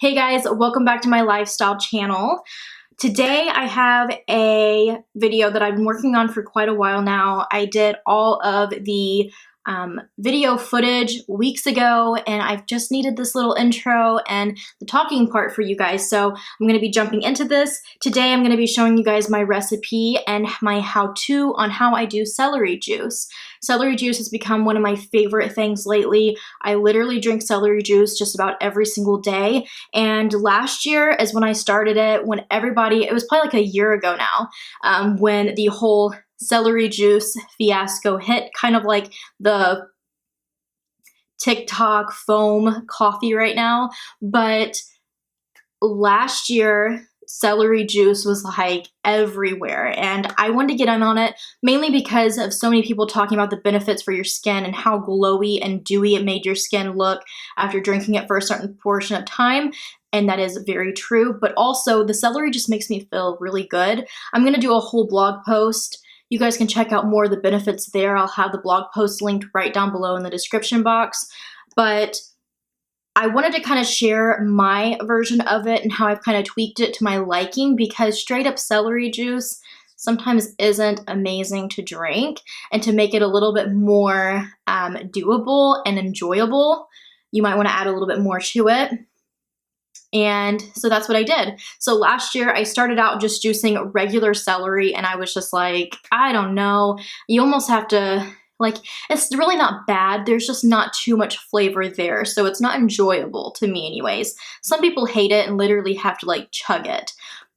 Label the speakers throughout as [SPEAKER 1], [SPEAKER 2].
[SPEAKER 1] Hey guys, welcome back to my lifestyle channel. Today I have a video that I've been working on for quite a while now. I did all of the video footage weeks ago, and I've just needed this little intro and the talking part for you guys. So I'm going to be jumping into this. Today I'm going to be showing you guys my recipe and my how-to on how I do celery juice. Celery juice has become one of my favorite things lately. I literally drink celery juice just about every single day. And last year is when I started it, when everybody, it was probably like a year ago now, when the whole celery juice fiasco hit, kind of like the TikTok foam coffee right now. But last year, celery juice was like everywhere, and I wanted to get in on it mainly because of so many people talking about the benefits for your skin and how glowy and dewy it made your skin look after drinking it for a certain portion of time. And that is very true, but also the celery just makes me feel really good. I'm going to do a whole blog post. You guys can check out more of the benefits there. I'll have the blog post linked right down below in the description box. But I wanted to kind of share my version of it and how I've kind of tweaked it to my liking, because straight up celery juice sometimes isn't amazing to drink. And to make it a little bit more doable and enjoyable, you might want to add a little bit more to it. And so that's what I did. So last year I started out just juicing regular celery, and I was just like, I don't know, you almost have to, like, it's really not bad. There's just not too much flavor there. So it's not enjoyable to me anyways. Some people hate it and literally have to like chug it.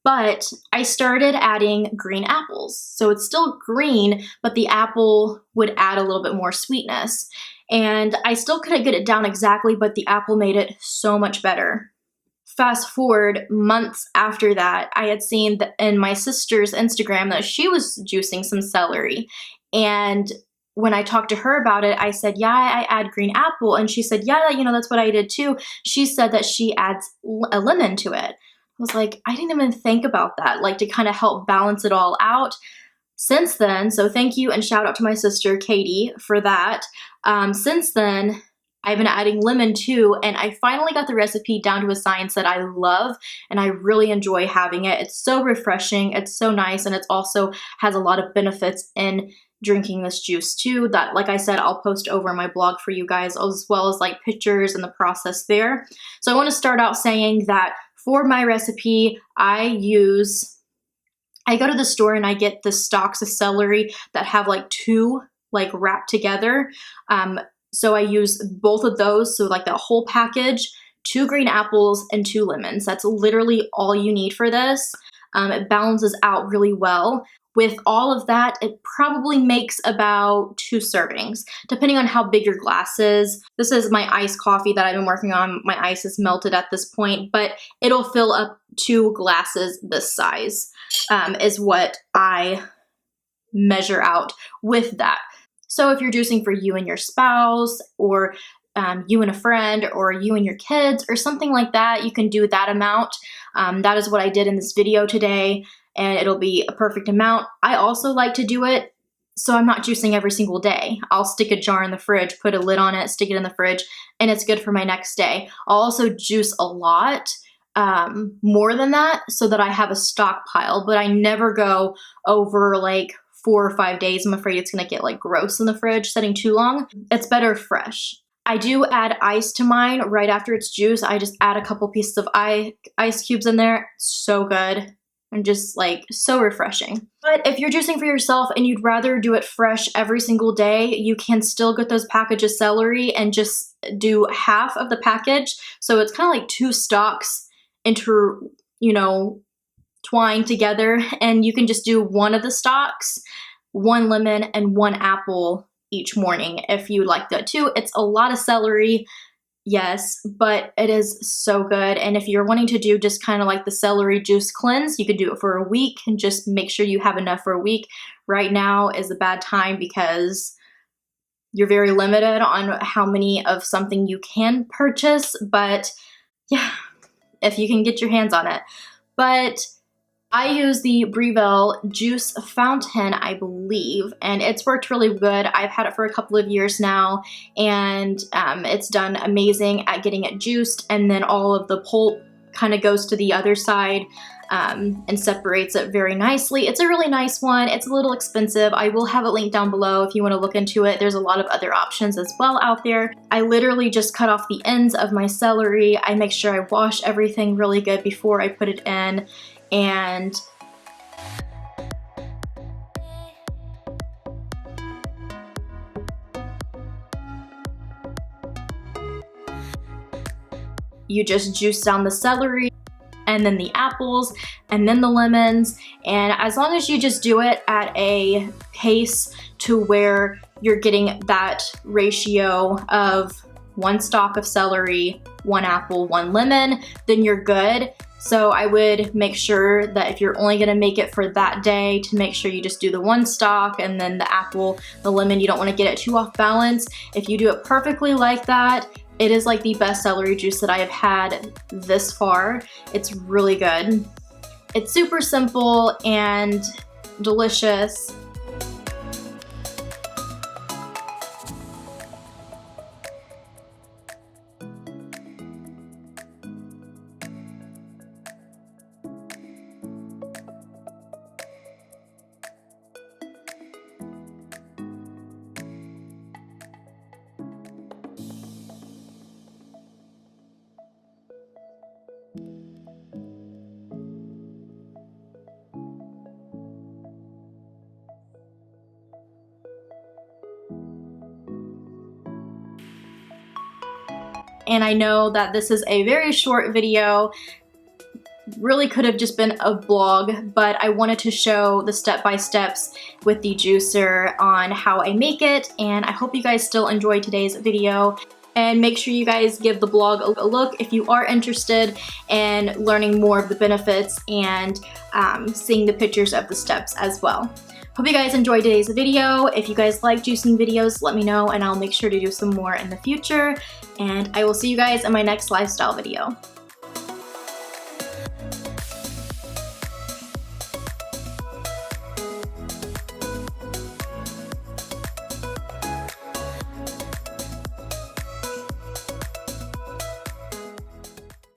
[SPEAKER 1] But I started adding green apples. So it's still green, but the apple would add a little bit more sweetness. And I still couldn't get it down exactly, but the apple made it so much better. Fast forward months after that, I had seen in my sister's Instagram that she was juicing some celery. And when I talked to her about it, I said, yeah, I add green apple. And she said, yeah, that's what I did too. She said that she adds a lemon to it. I was like, I didn't even think about that, like to kind of help balance it all out. Since then, so thank you and shout out to my sister, Katie, for that. Since then, I've been adding lemon too, and I finally got the recipe down to a science that I love, and I really enjoy having it. It's so refreshing, it's so nice, and it also has a lot of benefits in drinking this juice too, that, like I said, I'll post over my blog for you guys, as well as like pictures and the process there. So I want to start out saying that for my recipe, I go to the store and I get the stalks of celery that have like two like wrapped together. So I use both of those, so like that whole package, 2 green apples and 2 lemons. That's literally all you need for this. It balances out really well. With all of that, it probably makes about 2 servings, depending on how big your glass is. This is my iced coffee that I've been working on. My ice is melted at this point, but it'll fill up 2 glasses this size, is what I measure out with that. So if you're juicing for you and your spouse, or you and a friend, or you and your kids, or something like that, you can do that amount. That is what I did in this video today, and it'll be a perfect amount. I also like to do it so I'm not juicing every single day. I'll stick a jar in the fridge, put a lid on it, stick it in the fridge, and it's good for my next day. I'll also juice a lot, more than that, so that I have a stockpile, but I never go over like 4 or 5 days. I'm afraid it's gonna get like gross in the fridge sitting too long. It's better fresh. I do add ice to mine right after it's juiced. I just add a couple pieces of ice cubes in there. It's so good and just like so refreshing. But if you're juicing for yourself and you'd rather do it fresh every single day, you can still get those packages of celery and just do half of the package. So it's kind of like 2 stalks twined together, and you can just do 1 of the stalks, 1 lemon, and 1 apple each morning if you like that too. It's a lot of celery, yes, but it is so good. And if you're wanting to do just kind of like the celery juice cleanse, you could do it for a week and just make sure you have enough for a week. Right now is a bad time because you're very limited on how many of something you can purchase, but yeah, if you can get your hands on it. But I use the Breville Juice Fountain, I believe, and it's worked really good. I've had it for a couple of years now, and it's done amazing at getting it juiced, and then all of the pulp kind of goes to the other side and separates it very nicely. It's a really nice one. It's a little expensive. I will have it linked down below if you want to look into it. There's a lot of other options as well out there. I literally just cut off the ends of my celery. I make sure I wash everything really good before I put it in, and you just juice down the celery and then the apples and then the lemons, and as long as you just do it at a pace to where you're getting that ratio of 1 stalk of celery, 1 apple, 1 lemon, then you're good. So I would make sure that if you're only gonna make it for that day, to make sure you just do the 1 stalk and then the apple, the lemon. You don't wanna get it too off balance. If you do it perfectly like that, it is like the best celery juice that I have had this far. It's really good. It's super simple and delicious. And I know that this is a very short video, really could have just been a vlog, but I wanted to show the step-by-steps with the juicer on how I make it, and I hope you guys still enjoy today's video. And make sure you guys give the blog a look if you are interested in learning more of the benefits and seeing the pictures of the steps as well. Hope you guys enjoyed today's video. If you guys like juicing videos, let me know and I'll make sure to do some more in the future. And I will see you guys in my next lifestyle video.